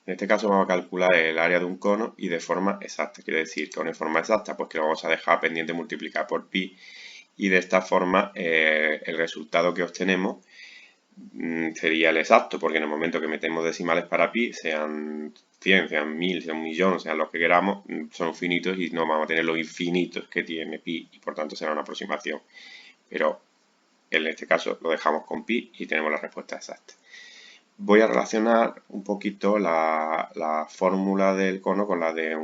En este caso vamos a calcular el área de un cono y de forma exacta. Quiere decir que de forma exacta, pues que lo vamos a dejar pendiente multiplicar por pi, y de esta forma el resultado que obtenemos sería el exacto, porque en el momento que metemos decimales para pi, sean 100, sean 1000, sean un millón, sean los que queramos, son finitos y no vamos a tener los infinitos que tiene pi, y por tanto será una aproximación. Pero en este caso lo dejamos con pi y tenemos la respuesta exacta. Voy a relacionar un poquito la fórmula del cono con la de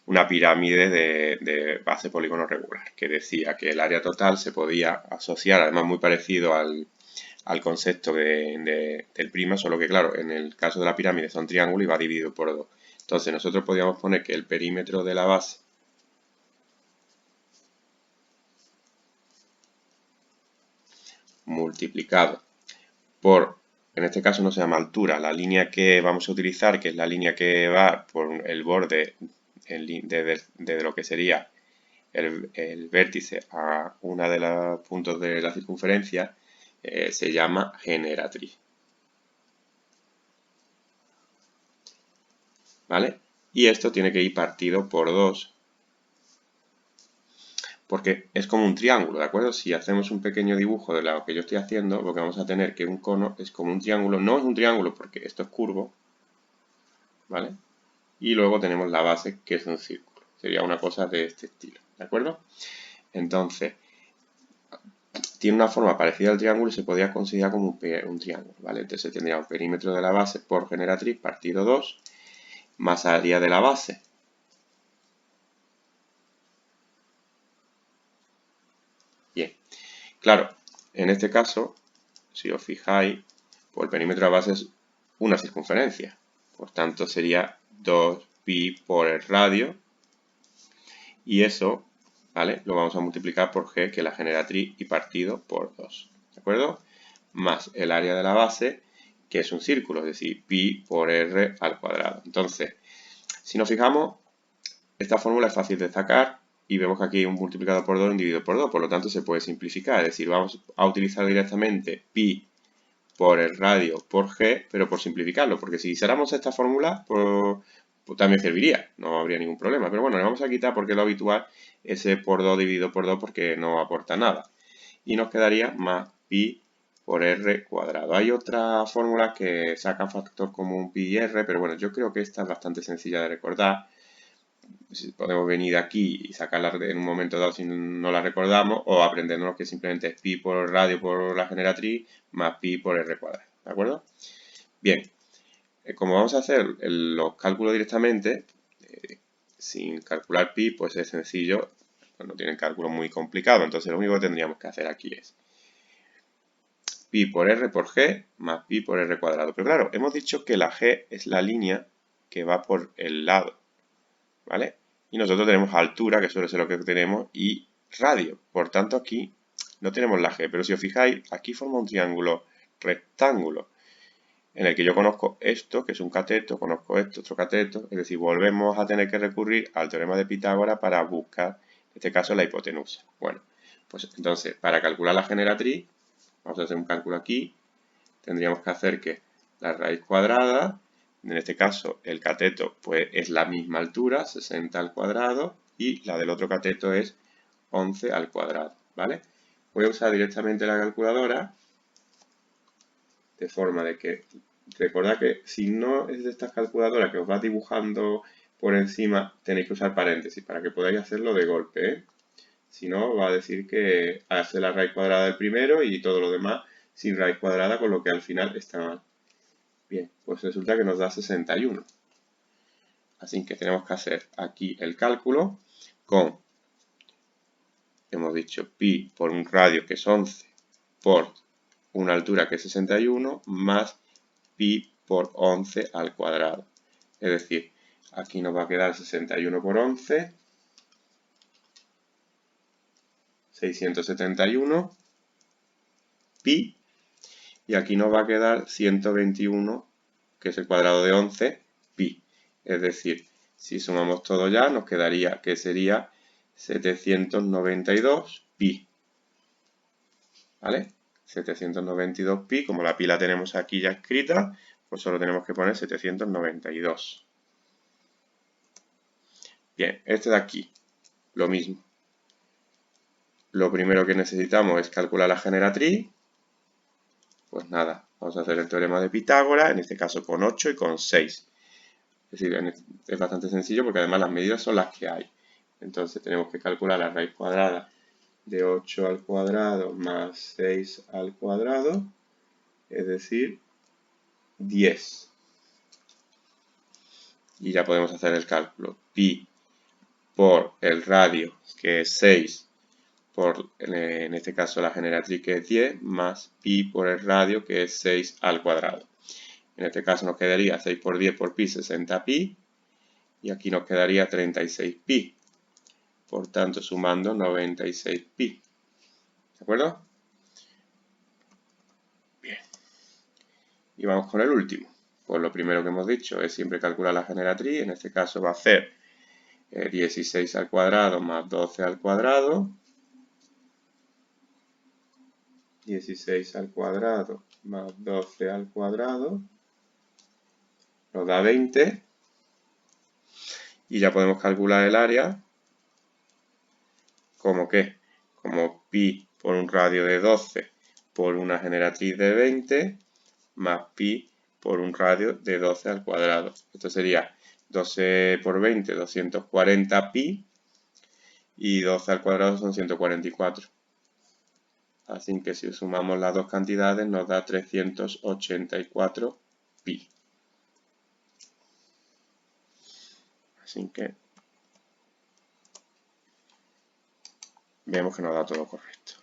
una pirámide de base polígono regular, que decía que el área total se podía asociar, además muy parecido al concepto del prima, solo que claro, en el caso de la pirámide son triángulos y va dividido por 2. Entonces nosotros podríamos poner que el perímetro de la base multiplicado por, en este caso no se llama altura, la línea que vamos a utilizar, que es la línea que va por el borde de lo que sería el vértice a una de los puntos de la circunferencia, se llama generatriz. ¿Vale? Y esto tiene que ir partido por 2, porque es como un triángulo, ¿de acuerdo? Si hacemos un pequeño dibujo de lo que yo estoy haciendo, lo que vamos a tener que un cono es como un triángulo. No es un triángulo porque esto es curvo, ¿vale? Y luego tenemos la base, que es un círculo. Sería una cosa de este estilo, ¿de acuerdo? Entonces, tiene una forma parecida al triángulo y se podría considerar como un triángulo, ¿vale? Entonces tendría un perímetro de la base por generatriz partido 2, más área de la base. Bien, claro, en este caso, si os fijáis, pues el perímetro de la base es una circunferencia. Por tanto, sería 2pi por el radio. Y eso, ¿vale? Lo vamos a multiplicar por g, que es la generatriz, y partido por 2. ¿De acuerdo? Más el área de la base, que es un círculo, es decir, pi por r al cuadrado. Entonces, si nos fijamos, esta fórmula es fácil de sacar y vemos que aquí hay un multiplicado por 2, un dividido por 2, por lo tanto se puede simplificar, es decir, vamos a utilizar directamente pi por el radio por g, pero por simplificarlo, porque si usáramos esta fórmula, pues también serviría, no habría ningún problema, pero bueno, le vamos a quitar porque lo habitual ese por 2 dividido por 2 porque no aporta nada, y nos quedaría más pi por r cuadrado. Hay otras fórmulas que sacan factor común pi y r, pero bueno, yo creo que esta es bastante sencilla de recordar. Podemos venir aquí y sacarla en un momento dado si no la recordamos, o aprendernos que simplemente es pi por radio por la generatriz más pi por r cuadrado, ¿de acuerdo? Bien, como vamos a hacer los cálculos directamente, sin calcular pi, pues es sencillo, pues no tienen cálculo muy complicado, entonces lo único que tendríamos que hacer aquí es pi por r por g más pi por r cuadrado. Pero claro, hemos dicho que la g es la línea que va por el lado, ¿vale? Y nosotros tenemos altura, que suele ser lo que tenemos, y radio. Por tanto, aquí no tenemos la g. Pero si os fijáis, aquí forma un triángulo rectángulo, en el que yo conozco esto, que es un cateto, conozco esto, otro cateto. Es decir, volvemos a tener que recurrir al teorema de Pitágoras para buscar, en este caso, la hipotenusa. Bueno, pues entonces, para calcular la generatriz, vamos a hacer un cálculo aquí. Tendríamos que hacer que la raíz cuadrada, en este caso el cateto pues es la misma altura, 60 al cuadrado, y la del otro cateto es 11 al cuadrado, ¿vale? Voy a usar directamente la calculadora, de forma de que, recordad que si no es de estas calculadoras que os va dibujando por encima, tenéis que usar paréntesis para que podáis hacerlo de golpe, ¿eh? Si no, va a decir que hace la raíz cuadrada del primero y todo lo demás sin raíz cuadrada, con lo que al final está mal. Bien, pues resulta que nos da 61. Así que tenemos que hacer aquí el cálculo con, hemos dicho, pi por un radio que es 11 por una altura que es 61 más pi por 11 al cuadrado. Es decir, aquí nos va a quedar 61 por 11, 671 pi, y aquí nos va a quedar 121, que es el cuadrado de 11, pi. Es decir, si sumamos todo ya, nos quedaría que sería 792 pi. ¿Vale? 792 pi, como la pi la tenemos aquí ya escrita, pues solo tenemos que poner 792. Bien, este de aquí, lo mismo. Lo primero que necesitamos es calcular la generatriz. Pues nada, vamos a hacer el teorema de Pitágoras, en este caso con 8 y con 6. Es decir, es bastante sencillo porque además las medidas son las que hay. Entonces tenemos que calcular la raíz cuadrada de 8 al cuadrado más 6 al cuadrado, es decir, 10. Y ya podemos hacer el cálculo. Pi por el radio, que es 6, por, en este caso la generatriz, que es 10, más pi por el radio, que es 6 al cuadrado. En este caso nos quedaría 6 por 10 por pi, 60 pi, y aquí nos quedaría 36 pi. Por tanto, sumando 96 pi. ¿De acuerdo? Bien. Y vamos con el último. Pues lo primero que hemos dicho es siempre calcular la generatriz. En este caso va a ser 16 al cuadrado más 12 al cuadrado. 16 al cuadrado más 12 al cuadrado nos da 20. Y ya podemos calcular el área como ¿qué? Como pi por un radio de 12 por una generatriz de 20 más pi por un radio de 12 al cuadrado. Esto sería 12 por 20, 240 pi, y 12 al cuadrado son 144. Así que si sumamos las dos cantidades nos da 384 pi. Así que vemos que nos da todo correcto.